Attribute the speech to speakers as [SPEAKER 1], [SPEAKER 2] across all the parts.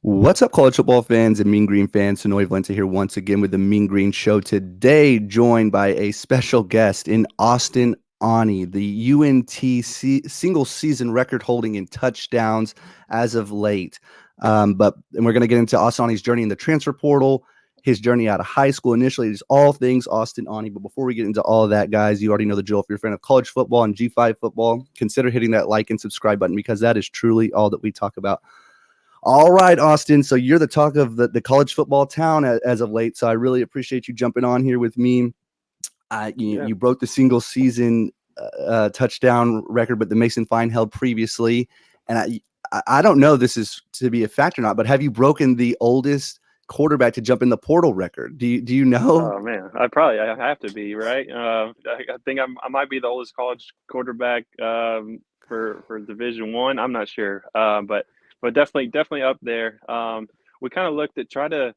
[SPEAKER 1] What's up, college football fans and Mean Green fans? Sonoy Valente here once again with the Mean Green Show. Today, joined by a special guest in Austin Aune, the UNT single season record holding in touchdowns as of late. And we're going to get into Austin Aune's journey in the transfer portal, his journey out of high school. Initially, it's all things Austin Aune. But before we get into all of that, guys, you already know the drill. If you're a fan of college football and G5 football, consider hitting that like and subscribe button because that is truly all that we talk about. All right, Austin. So you're the talk of the college football town as of late. So I really appreciate you jumping on here with me.
[SPEAKER 2] Yeah.
[SPEAKER 1] You broke the single season touchdown record, but the Mason Fine held previously. And I don't know this is to be a fact or not, but have you broken the oldest quarterback to jump in the portal record? Do you know?
[SPEAKER 2] Oh man, I have to be right. I think I might be the oldest college quarterback for Division One. I'm not sure, but definitely up there. We kind of looked at try to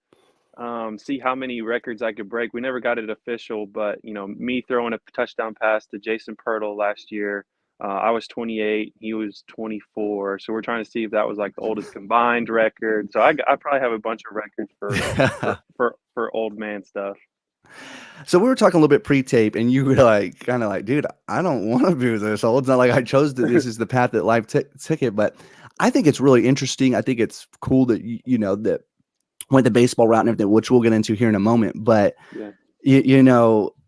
[SPEAKER 2] see how many records I could break. We never got it official, but me throwing a touchdown pass to Jason Pirtle last year. I was 28, he was 24, so we're trying to see if that was like the oldest combined record. So I probably have a bunch of records for old man stuff.
[SPEAKER 1] So we were talking a little bit pre-tape, and you were like, kind of like, dude, I don't want to do this. So it's not like I chose this is the path that life took it, but I think it's really interesting. I think it's cool that that went the baseball route and everything, which we'll get into here in a moment. But
[SPEAKER 2] Yeah.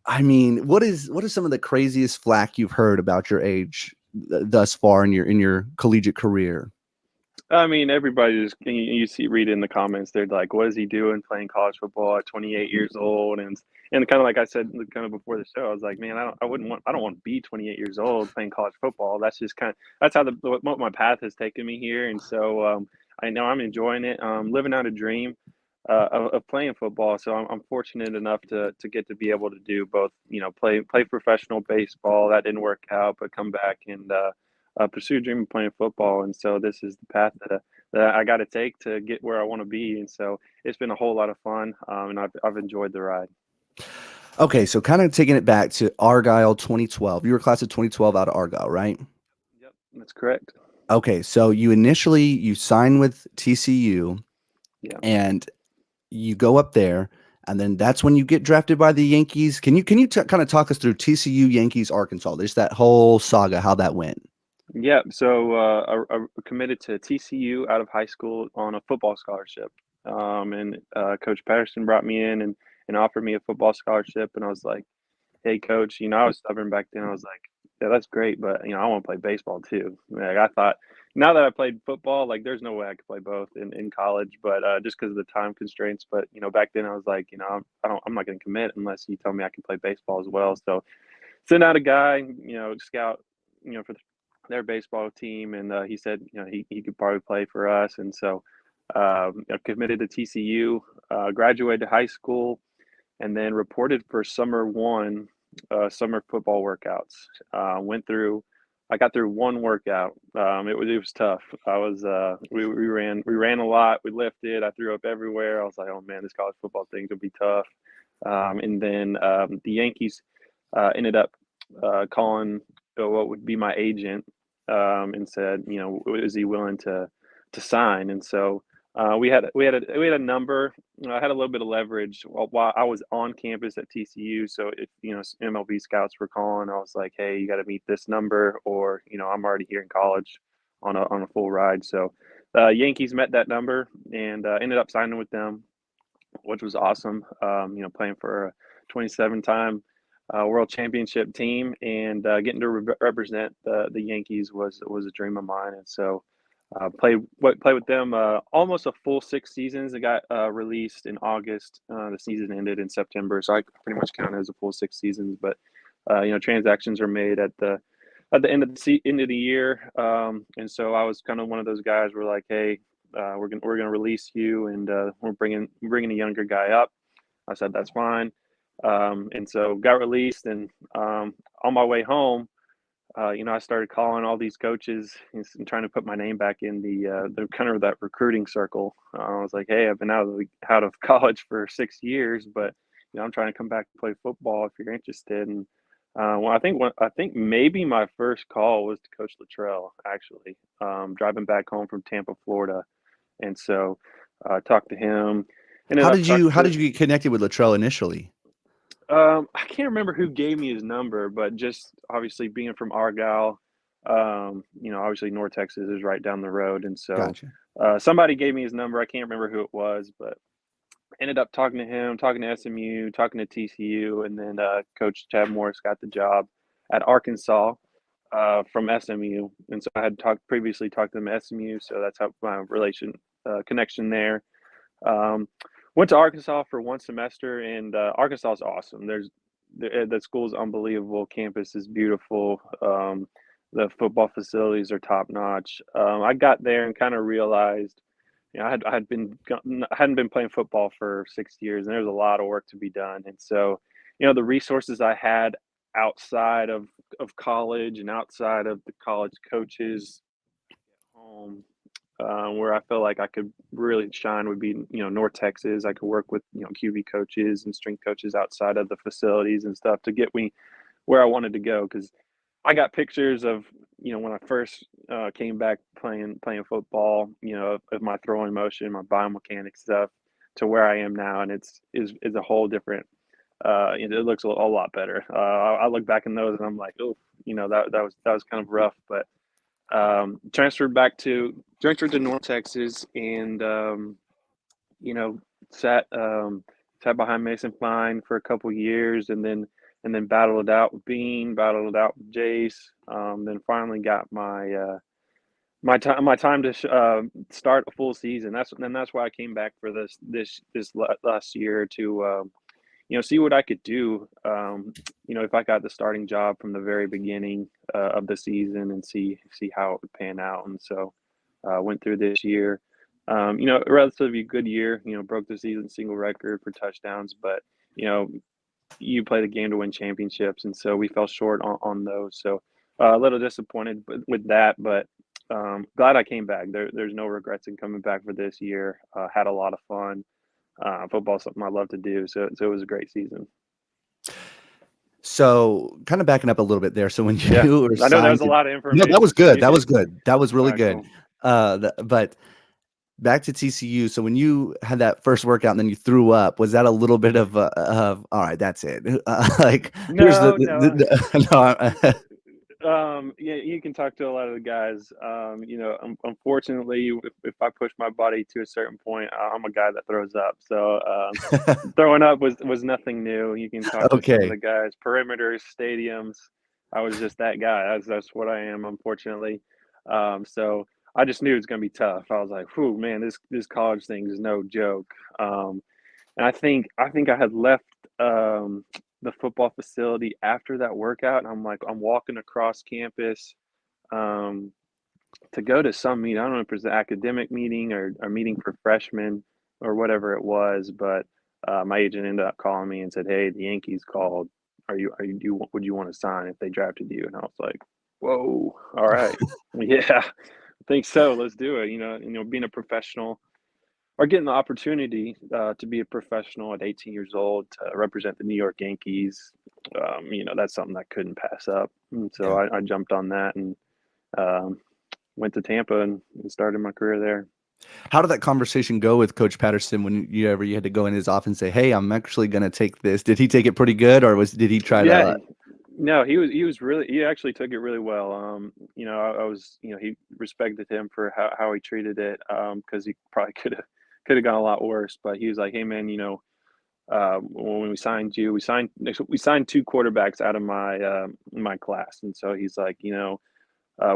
[SPEAKER 1] I mean, what is some of the craziest flack you've heard about your age thus far in your collegiate career?
[SPEAKER 2] I mean, everybody just you see read in the comments. They're like, "What is he doing playing college football at 28 years old?" And kind of like I said, kind of before the show, I was like, "Man, I don't want to be 28 years old playing college football. That's just that's how what my path has taken me here." And so I know I'm enjoying it, living out a dream of playing football. So I'm fortunate enough to get to be able to do both. Play professional baseball. That didn't work out, but come back and pursue a dream of playing football. And so this is the path that I got to take to get where I want to be. And so it's been a whole lot of fun, and I've enjoyed the ride.
[SPEAKER 1] Okay, so kind of taking it back to Argyle 2012. You were class of 2012 out of Argyle, right?
[SPEAKER 2] Yep, that's correct.
[SPEAKER 1] Okay, so you sign with TCU
[SPEAKER 2] Yeah.
[SPEAKER 1] and you go up there, and then that's when you get drafted by the Yankees. Can you kind of talk us through TCU, Yankees, Arkansas? There's that whole saga, how that went.
[SPEAKER 2] Yeah. So I committed to TCU out of high school on a football scholarship. And Coach Patterson brought me in and offered me a football scholarship. And I was like, hey, coach, I was stubborn back then. I was like, yeah, that's great, but I want to play baseball too. Like I thought, now that I played football, like there's no way I could play both in college, but just because of the time constraints. But back then I was like, I'm not going to commit unless you tell me I can play baseball as well. So sent out a guy, scout, for their baseball team, and he said, he could probably play for us, and so I committed to TCU, graduated high school, and then reported for summer one, summer football workouts. I got through one workout. It was tough. We ran a lot. We lifted. I threw up everywhere. I was like, oh man, this college football thing gonna be tough. And then the Yankees ended up calling what would be my agent, and said, is he willing to sign? And so we had a number. I had a little bit of leverage while I was on campus at TCU. So if MLB scouts were calling, I was like, hey, you got to meet this number, or I'm already here in college on a full ride. So Yankees met that number and ended up signing with them, which was awesome. Playing for a 27-time world championship team, and getting to represent the Yankees was a dream of mine. And so played with them almost a full 6 seasons. It got released in August. The season ended in September, so I pretty much count it as a full 6 seasons. But transactions are made at the end of the year, and so I was kind of one of those guys. Where like, hey, we're gonna release you, and we're bringing a younger guy up. I said that's fine, and so got released, and on my way home, I started calling all these coaches and trying to put my name back in the kind of that recruiting circle. I was like, hey, I've been out of college for 6 years, but I'm trying to come back and play football if you're interested. And I think maybe my first call was to Coach Luttrell, actually, driving back home from Tampa, Florida. And so Talked to him. Ended
[SPEAKER 1] How
[SPEAKER 2] up
[SPEAKER 1] did you
[SPEAKER 2] talking
[SPEAKER 1] how
[SPEAKER 2] to.
[SPEAKER 1] did you get connected with Latrell initially?
[SPEAKER 2] I can't remember who gave me his number, but just obviously being from Argyle, obviously North Texas is right down the road, and so
[SPEAKER 1] Gotcha.
[SPEAKER 2] somebody gave me his number. I can't remember who it was, but ended up talking to him, talking to SMU, talking to TCU, and then Coach Chad Morris got the job at Arkansas from SMU, and so I had previously talked to them at SMU, so that's how my connection there. Um, Went to Arkansas for 1 semester, and Arkansas is awesome. The school is unbelievable. Campus is beautiful. The football facilities are top notch. I got there and kind of realized, I hadn't been playing football for 6 years, and there's a lot of work to be done. And so, the resources I had outside of college and outside of the college coaches home, where I feel like I could really shine would be, North Texas. I could work with, QB coaches and strength coaches outside of the facilities and stuff to get me where I wanted to go. Because I got pictures of, when I first came back playing football, of my throwing motion, my biomechanics stuff, to where I am now, and is a whole different. It looks a lot better. I look back in those and I'm like, oh, that was kind of rough, but transferred to North Texas, and you know sat sat behind Mason Fine for a couple years, and then battled it out with Bean, battled it out with Jace, then finally got my time to start a full season. That's why I came back for this last year to see what I could do. If I got the starting job from the very beginning of the season, and see how it would pan out. And so went through this year. A relatively good year. Broke the season single record for touchdowns, but you know, you play the game to win championships, and so we fell short on those. So a little disappointed with that, but glad I came back. There's no regrets in coming back for this year. Had a lot of fun. Football is something I love to do, so it was a great season.
[SPEAKER 1] So, kind of backing up a little bit there. So when
[SPEAKER 2] Yeah,
[SPEAKER 1] you were
[SPEAKER 2] I know that was
[SPEAKER 1] signed
[SPEAKER 2] a
[SPEAKER 1] to
[SPEAKER 2] lot of
[SPEAKER 1] No, that was
[SPEAKER 2] information.
[SPEAKER 1] good. That was good. That was
[SPEAKER 2] All
[SPEAKER 1] really
[SPEAKER 2] right,
[SPEAKER 1] good.
[SPEAKER 2] cool.
[SPEAKER 1] But back to TCU. So when you had that first workout and then you threw up, was that a little bit of all right, that's it. Like here's
[SPEAKER 2] No, no.
[SPEAKER 1] no,
[SPEAKER 2] Yeah, you can talk to a lot of the guys. Unfortunately, if I push my body to a certain point, I'm a guy that throws up. So throwing up was nothing new. You can talk to some of
[SPEAKER 1] okay.
[SPEAKER 2] the guys, perimeters, stadiums. I was just that guy. That's what I am, unfortunately. So I just knew it was going to be tough. I was like, "Whew, man, this college thing is no joke." And I think I had left the football facility after that workout, and I'm walking across campus um, to go to some meeting. I don't know if it was an academic meeting or a meeting for freshmen or whatever it was, but my agent ended up calling me and said, "Hey, the Yankees called. Would you want to sign if they drafted you?" And I was like, "Whoa, all right, yeah, I think so. Let's do it." Being a professional, or getting the opportunity to be a professional at 18 years old to represent the New York Yankees, that's something I couldn't pass up. And so
[SPEAKER 1] Yeah.
[SPEAKER 2] I jumped on that, and um, went to Tampa, and started my career there.
[SPEAKER 1] How did that conversation go with Coach Patterson when you had to go in his office and say, "Hey, I'm actually gonna take this." Did he take it pretty good, or did he try
[SPEAKER 2] Yeah,
[SPEAKER 1] to
[SPEAKER 2] no, he actually took it really well. I was, he respected him for how he treated it, because he probably could have gone a lot worse. But he was like, "Hey, man, when we signed you, we signed two quarterbacks out of my class," and so he's like, we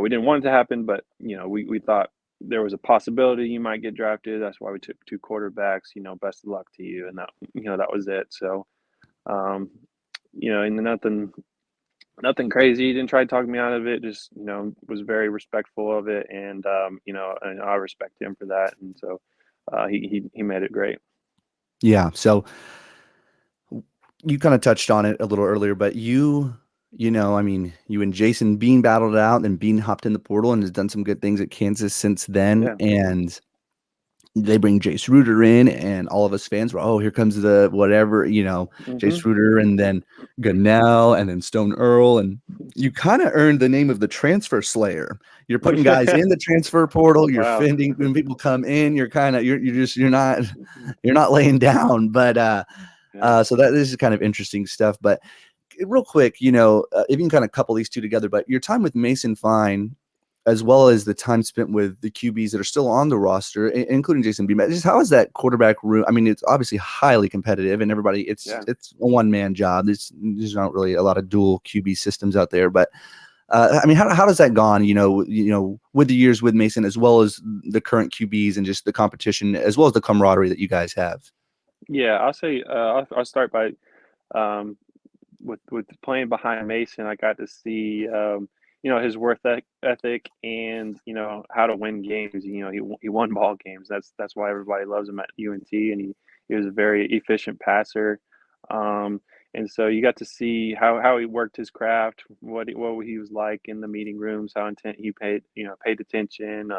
[SPEAKER 2] didn't want it to happen, but we thought there was a possibility you might get drafted. That's why we took two quarterbacks. Best of luck to you, and that was it. So, um, and nothing crazy. He didn't try to talk me out of it. Just was very respectful of it, and I respect him for that. And so he made it great.
[SPEAKER 1] Yeah. So you kind of touched on it a little earlier, but I mean, you and Jason Bean battled it out, and Bean hopped in the portal and has done some good things at Kansas since then.
[SPEAKER 2] Yeah.
[SPEAKER 1] And they bring Jace Ruder in, and all of us fans were, oh, here comes the whatever,
[SPEAKER 2] Mhm.
[SPEAKER 1] Jace Ruder, and then Gunnell, and then Stone Earl, and you kind of earned the name of the transfer slayer. You're putting guys in the transfer portal. You're
[SPEAKER 2] Wow.
[SPEAKER 1] fending when people come in. You're kind of you're not laying down. But
[SPEAKER 2] Yeah.
[SPEAKER 1] so that this is kind of interesting stuff. But real quick, if you can kind of couple these two together, but your time with Mason Fine, as well as the time spent with the QBs that are still on the roster, including Jason Beam, just how is that quarterback room? I mean, it's obviously highly competitive, and everybody, it's
[SPEAKER 2] Yeah.
[SPEAKER 1] it's a one man job. There's not really a lot of dual QB systems out there, but I mean, how does that gone? With the years with Mason, as well as the current QBs, and just the competition, as well as the camaraderie that you guys have.
[SPEAKER 2] Yeah, I'll say, I'll start by, um, with playing behind Mason, I got to see, his ethic and, how to win games. He won ball games. That's why everybody loves him at UNT, and he was a very efficient passer. Um, and so you got to see how he worked his craft, what he was like in the meeting rooms, how intent he paid attention,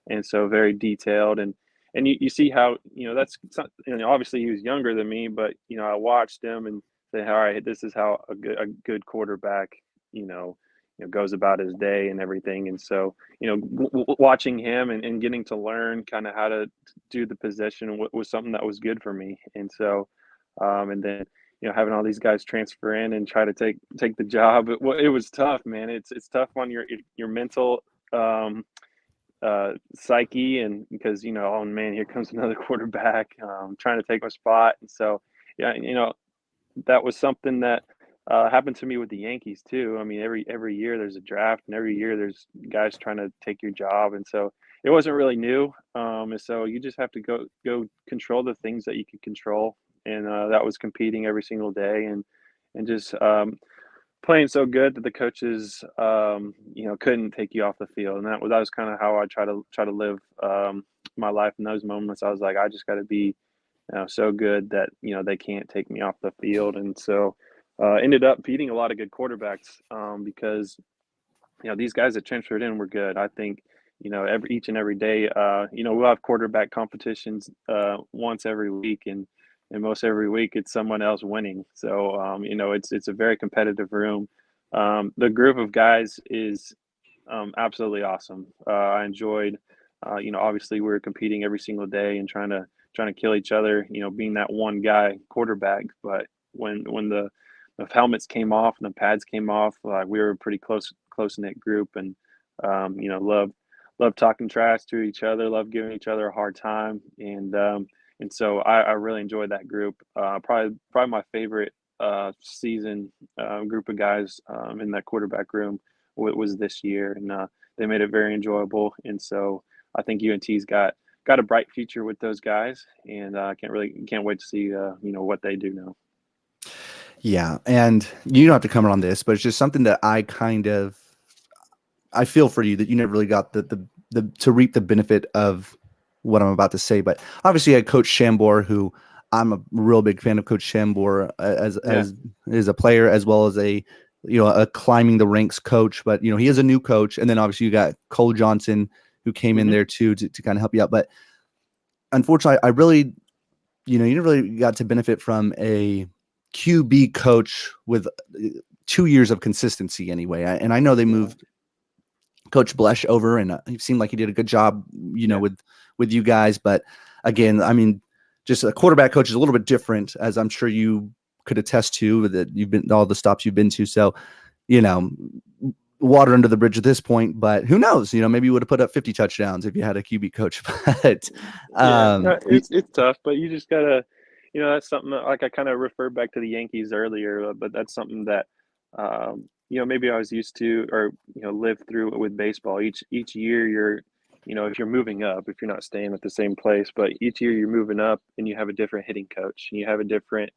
[SPEAKER 2] and so very detailed. And you see how, obviously he was younger than me, but I watched him and say, all right, this is how a good quarterback, you know goes about his day and everything. And so, watching him and getting to learn kind of how to do the position was something that was good for me. And so, and then, having all these guys transfer in and try to take the job, it was tough, man. It's tough on your mental, psyche, and because, oh man, here comes another quarterback, trying to take my spot. And so, yeah, that was something that, happened to me with the Yankees too. I mean, every year there's a draft, and every year there's guys trying to take your job, and so it wasn't really new. And so you just have to go control the things that you can control, and that was competing every single day, and just, playing so good that the coaches, couldn't take you off the field. And that was kind of how I try to live, my life in those moments. I was like, I just got to be, so good that, they can't take me off the field. And so, ended up beating a lot of good quarterbacks, because, these guys that transferred in were good. I think, each and every day, we'll have quarterback competitions, once every week, and most every week it's someone else winning. So, it's a very competitive room. The group of guys is, absolutely awesome. I enjoyed, obviously we were competing every single day and trying to kill each other, being that one guy quarterback. But when the helmets came off and the pads came off, we were a pretty close knit group, and, love talking trash to each other, love giving each other a hard time, and so I really enjoyed that group. Probably my favorite, season, group of guys, in that quarterback room was this year, and they made it very enjoyable. And so I think UNT's got a bright future with those guys, and can't wait to see, what they do now.
[SPEAKER 1] Yeah, and you don't have to comment on this, but it's just something that I feel for you that you never really got the to reap the benefit of what I'm about to say. But obviously, I had Coach Shambor, who I'm a real big fan of. Coach Shambor
[SPEAKER 2] Yeah.
[SPEAKER 1] as a player, as well as a climbing the ranks coach. But he is a new coach, and then obviously you got Cole Johnson, who came in
[SPEAKER 2] Hmm.
[SPEAKER 1] there too to kind of help you out. But unfortunately, I really you never really got to benefit from a QB coach with 2 years of consistency anyway. And I know they
[SPEAKER 2] Yeah.
[SPEAKER 1] moved Coach Blesh over, and he seemed like he did a good job,
[SPEAKER 2] Yeah.
[SPEAKER 1] with you guys. But again, I mean, just a quarterback coach is a little bit different, as I'm sure you could attest to that you've been all the stops you've been to. So, you know, water under the bridge at this point. But who knows? Maybe you would have put up 50 touchdowns if you had a QB coach. But
[SPEAKER 2] Yeah,
[SPEAKER 1] um,
[SPEAKER 2] no, it's tough, but you just gotta, that's something that, like, I kind of referred back to the Yankees earlier, but that's something that, maybe I was used to, or lived through with baseball. Each year you're, if you're moving up, if you're not staying at the same place, but each year you're moving up, and you have a different hitting coach, and you have a different,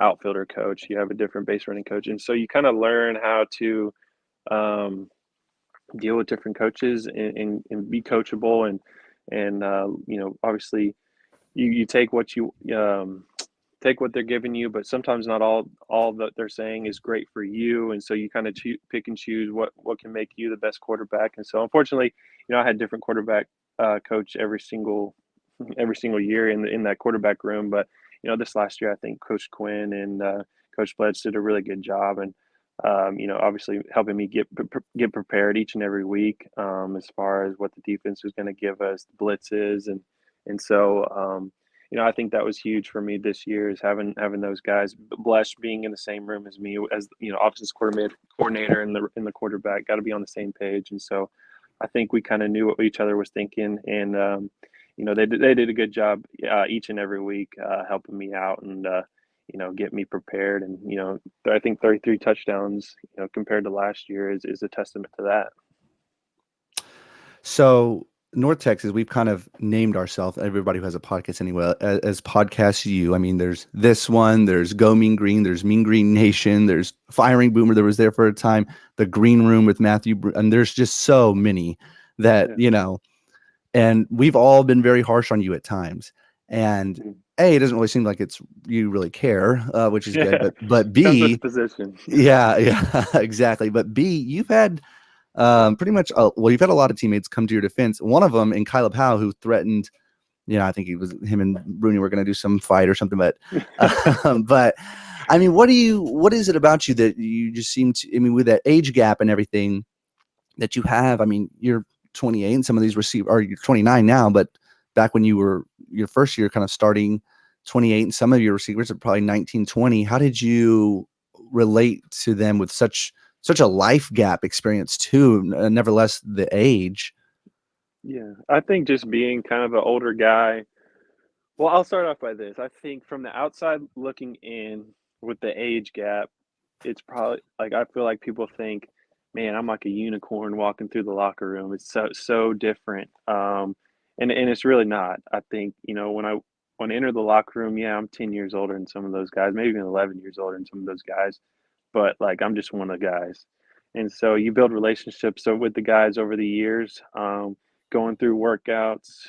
[SPEAKER 2] outfielder coach, you have a different base running coach, and so you kind of learn how to, um, deal with different coaches, and be coachable, and obviously you take what they're giving you, but sometimes not all that they're saying is great for you, and so you kind of pick and choose what can make you the best quarterback. And so unfortunately, I had different quarterback, coach every single every single year in that quarterback room. But this last year, I think Coach Quinn and Coach Bledge did a really good job, and obviously helping me get prepared each and every week, as far as what the defense was going to give us, the blitzes, and so. I think that was huge for me this year is having those guys. Blesh being in the same room as me, as offensive coordinator and the quarterback, got to be on the same page. And so, I think we kind of knew what each other was thinking, and they did a good job each and every week, helping me out and get me prepared. And I think 33 touchdowns, compared to last year, is a testament to that.
[SPEAKER 1] So North Texas, we've kind of named ourselves, everybody who has a podcast anyway, as Podcast U. I mean, there's this one, there's Go Mean Green, there's Mean Green Nation, there's Firing Boomer that was there for a time, the Green Room with Matthew, and there's just so many that,
[SPEAKER 2] Yeah.
[SPEAKER 1] and we've all been very harsh on you at times. And A, it doesn't really seem like you really care, which is good.
[SPEAKER 2] Yeah,
[SPEAKER 1] But
[SPEAKER 2] comes with the
[SPEAKER 1] B,
[SPEAKER 2] position.
[SPEAKER 1] yeah, exactly. But B, you've had pretty much, well, you've had a lot of teammates come to your defense. One of them in Kyle Powell, who threatened, I think him and Rooney were going to do some fight or something. But I mean, what is it about you that you just seem to, I mean, with that age gap and everything that you have, I mean, you're 28 and some of these you're 29 now, but back when you were your first year kind of starting 28 and some of your receivers are probably 19, 20. How did you relate to them with such a life gap experience too, nevertheless the age?
[SPEAKER 2] Yeah, I think just being kind of an older guy. Well, I'll start off by this. I think from the outside looking in with the age gap, it's probably like I feel like people think, man, I'm like a unicorn walking through the locker room. It's so different. And it's really not. I think, when I enter the locker room, yeah, I'm 10 years older than some of those guys, maybe even 11 years older than some of those guys, but like I'm just one of the guys. And so you build relationships so with the guys over the years, going through workouts,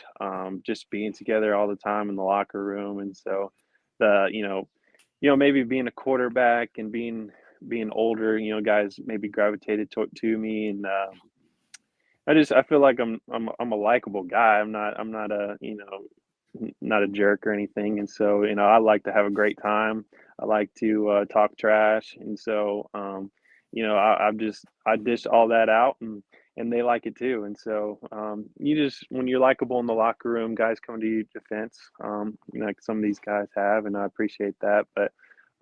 [SPEAKER 2] just being together all the time in the locker room. And so the maybe being a quarterback and being older, guys maybe gravitated to me, and I feel like I'm a likable guy. I'm not a not a jerk or anything, and so I like to have a great time. I like to talk trash, and so I dish all that out, and they like it too. And so you just when you're likable in the locker room, guys come to your defense, like some of these guys have, and I appreciate that. But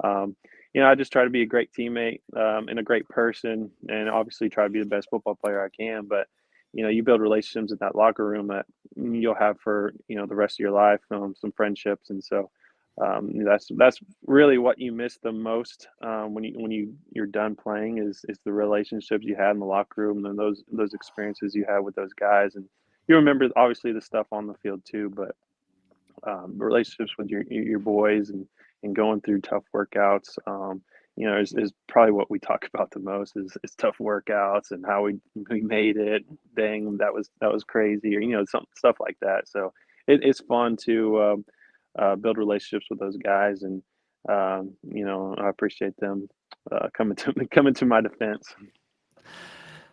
[SPEAKER 2] um, I just try to be a great teammate, and a great person, and obviously try to be the best football player I can. But you build relationships in that locker room that you'll have for the rest of your life, some friendships, and so that's really what you miss the most, when you're done playing is the relationships you had in the locker room and those experiences you had with those guys, and you remember obviously the stuff on the field too, but relationships with your boys and going through tough workouts, is probably what we talk about the most is tough workouts and how we made it. Dang, that was crazy, or some stuff like that. So it's fun to build relationships with those guys, and I appreciate them coming to my defense.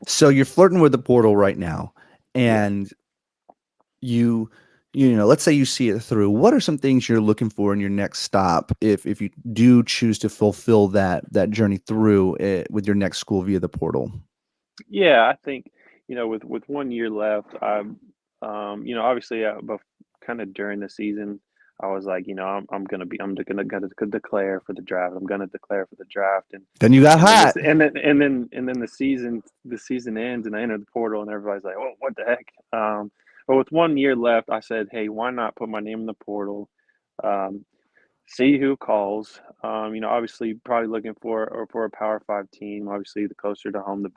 [SPEAKER 1] So you're flirting with the portal right now,
[SPEAKER 2] Yeah.
[SPEAKER 1] and you let's say you see it through. What are some things you're looking for in your next stop if you do choose to fulfill that journey through it with your next school via the portal?
[SPEAKER 2] Yeah, I think, with 1 year left, obviously, kind of during the season, I was like, I'm gonna declare for the draft. I'm gonna declare for the draft, and
[SPEAKER 1] Then you got
[SPEAKER 2] and then
[SPEAKER 1] hot.
[SPEAKER 2] the season ends, and I enter the portal, and everybody's like, "Oh, what the heck?" But with 1 year left, I said, "Hey, why not put my name in the portal? Um, See who calls." Obviously, probably looking for a Power Five team. Obviously, the closer to home, the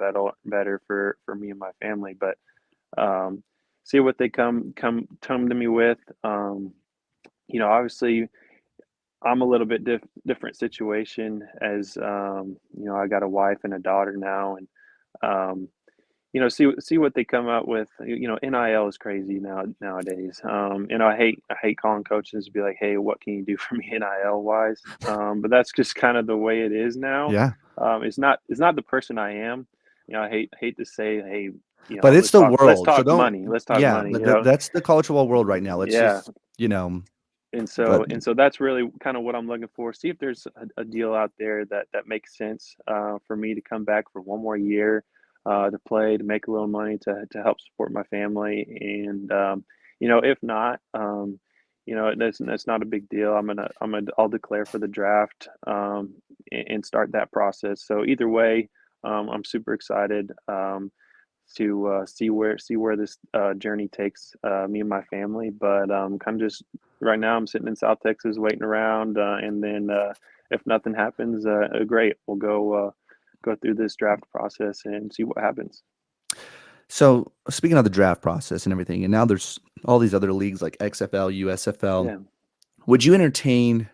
[SPEAKER 2] better for me and my family. But um, see what they come to me with. Obviously, I'm a little bit different situation as I got a wife and a daughter now, and um, see what they come out with. NIL is crazy nowadays. I hate calling coaches to be like, "Hey, what can you do for me NIL wise?" But that's just kind of the way it is now.
[SPEAKER 1] Yeah.
[SPEAKER 2] It's not the person I am. I hate to say, "Hey,
[SPEAKER 1] But it's
[SPEAKER 2] let's
[SPEAKER 1] the
[SPEAKER 2] talk let's
[SPEAKER 1] world. So
[SPEAKER 2] talk
[SPEAKER 1] don't
[SPEAKER 2] money. Let's talk
[SPEAKER 1] yeah,
[SPEAKER 2] money."
[SPEAKER 1] but that's the college football world right now. Let's
[SPEAKER 2] Yeah,
[SPEAKER 1] just you know,
[SPEAKER 2] And
[SPEAKER 1] but
[SPEAKER 2] so that's really kind of what I'm looking for. See if there's a deal out there that makes sense for me to come back for one more year to play, to make a little money, to help support my family. And if not, that's not a big deal. I'll declare for the draft and start that process. So either way, I'm super excited. To see where this journey takes me and my family. But kind of just right now, I'm sitting in South Texas waiting around, and then if nothing happens, great. We'll go through this draft process and see what happens.
[SPEAKER 1] so speaking of the draft process and everything, and now there's all these other leagues like XFL, USFL.
[SPEAKER 2] Yeah.
[SPEAKER 1] Would you entertain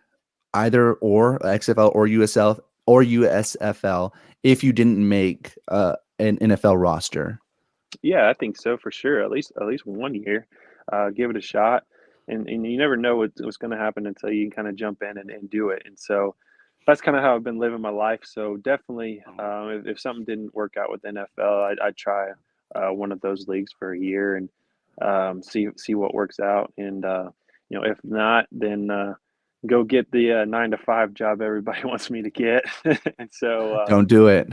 [SPEAKER 1] either or XFL or USL or USFL if you didn't make an NFL roster?
[SPEAKER 2] Yeah, I think so for sure. At least one year, give it a shot, and you never know what's going to happen until you can kind of jump in and do it. And so that's kind of how I've been living my life. So definitely, if something didn't work out with NFL, I'd try one of those leagues for a year and see what works out. And if not, then go get the 9 to 5 job everybody wants me to get. And so
[SPEAKER 1] Don't do it.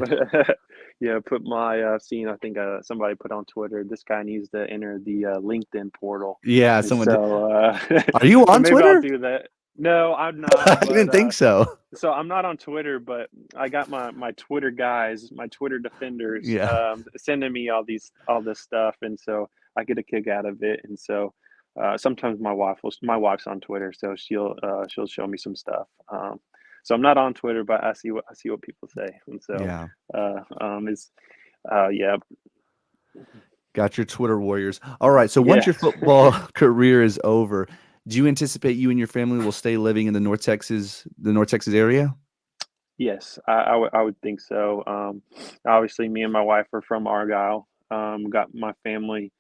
[SPEAKER 2] yeah, put my seen. I think somebody put on Twitter. This guy needs to enter the LinkedIn portal,
[SPEAKER 1] Yeah,
[SPEAKER 2] and
[SPEAKER 1] someone did.
[SPEAKER 2] so
[SPEAKER 1] Are you
[SPEAKER 2] so
[SPEAKER 1] on
[SPEAKER 2] maybe I'll
[SPEAKER 1] Twitter?
[SPEAKER 2] do that. No, I'm not.
[SPEAKER 1] I
[SPEAKER 2] But
[SPEAKER 1] didn't think so.
[SPEAKER 2] so I'm not on Twitter, but I got my Twitter guys, my Twitter defenders,
[SPEAKER 1] Yeah.
[SPEAKER 2] sending me all this stuff, and so I get a kick out of it. And so sometimes my wife's on Twitter, so she'll show me some stuff. So I'm not on Twitter, but I see what people say, and so
[SPEAKER 1] Yeah.
[SPEAKER 2] it's yeah.
[SPEAKER 1] Got your Twitter warriors. All right. So once
[SPEAKER 2] Yeah.
[SPEAKER 1] your football career is over, do you anticipate you and your family will stay living in the North Texas area?
[SPEAKER 2] Yes, I would think so. Obviously, me and my wife are from Argyle. Got my family.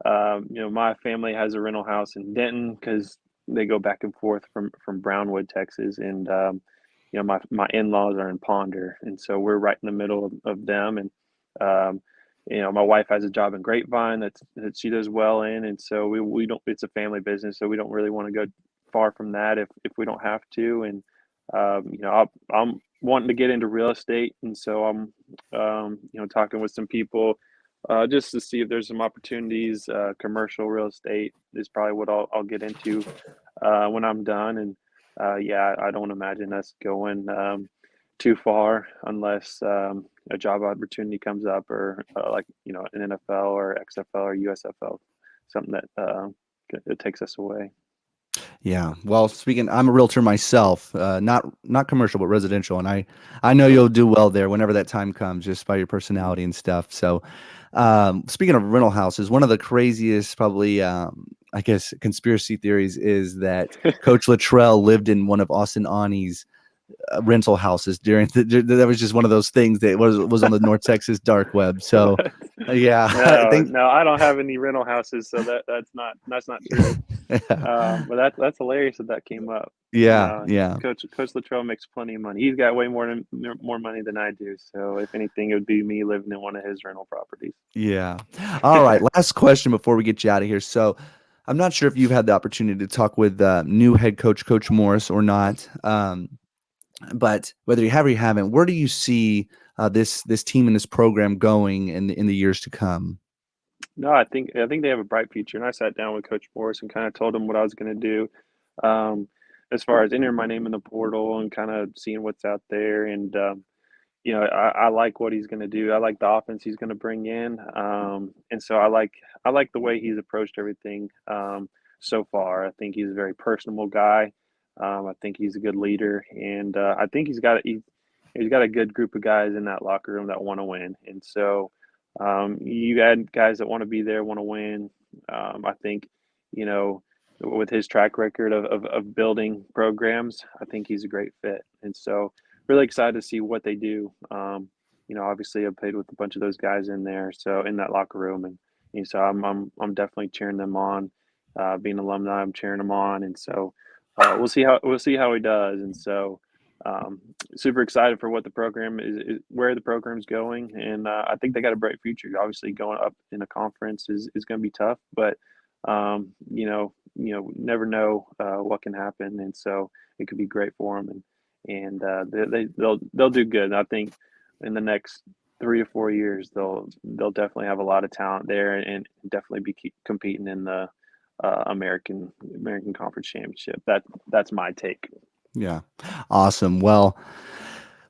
[SPEAKER 2] My family has a rental house in Denton because they go back and forth from Brownwood, Texas, and my in-laws are in Ponder, and so we're right in the middle of them. And um, my wife has a job in Grapevine that she does well in, and so we don't. It's a family business, so we don't really want to go far from that if we don't have to. And I'm wanting to get into real estate, and so I'm talking with some people just to see if there's some opportunities. Commercial real estate is probably what I'll get into when I'm done. And yeah, I don't imagine us going too far unless a job opportunity comes up or like an NFL or XFL or USFL, something that it takes us away.
[SPEAKER 1] Yeah. Well, speaking, I'm a realtor myself, not commercial, but residential, and I know you'll do well there whenever that time comes, just by your personality and stuff. So, speaking of rental houses, one of the craziest, probably, I guess, conspiracy theories is that Coach Luttrell lived in one of Austin Auni's rental houses that was just one of those things that was on the North Texas dark web. So,
[SPEAKER 2] What?
[SPEAKER 1] yeah, I
[SPEAKER 2] No,
[SPEAKER 1] think,
[SPEAKER 2] no, I don't have any rental houses, so that's not true. But that's hilarious that came up.
[SPEAKER 1] yeah,
[SPEAKER 2] No,
[SPEAKER 1] yeah.
[SPEAKER 2] Coach Latrell makes plenty of money. He's got way more money than I do. So if anything, it would be me living in one of his rental properties.
[SPEAKER 1] Yeah. All right. Last question before we get you out of here. So, I'm not sure if you've had the opportunity to talk with new head coach, Coach Morris, or not. But whether you have or you haven't, where do you see this team and this program going in the years to come?
[SPEAKER 2] No, I think they have a bright future. And I sat down with Coach Morris and kind of told him what I was going to do, um, as far as entering my name in the portal and kind of seeing what's out there. And I like what he's going to do. I like the offense he's going to bring in, and so I like the way he's approached everything so far. I think he's a very personable guy. I think he's a good leader, and I think he's got a good group of guys in that locker room that want to win. And so you got guys that want to be there, want to win. I think you know with his track record of building programs, I think he's a great fit. And so really excited to see what they do. Obviously, I played with a bunch of those guys in there, so in that locker room, and so I'm definitely cheering them on. Being alumni, I'm cheering them on, and so we'll see how he does. And so um, super excited for what the program is where the program's going, and I think they got a bright future. Obviously, going up in a conference is going to be tough, but never know what can happen, and so it could be great for them, and they'll do good. I think in the next 3 to 4 years, they'll definitely have a lot of talent there, and definitely be competing in the American Conference Championship. That's my take.
[SPEAKER 1] Yeah. Awesome. Well,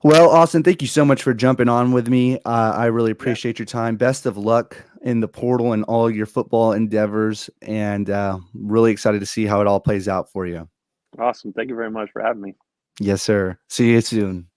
[SPEAKER 1] Austin, thank you so much for jumping on with me. I really
[SPEAKER 2] Yeah,
[SPEAKER 1] appreciate your time. Best of luck in the portal and all your football endeavors, and really excited to see how it all plays out for you.
[SPEAKER 2] awesome. Thank you very much for having me.
[SPEAKER 1] Yes, sir. See you soon.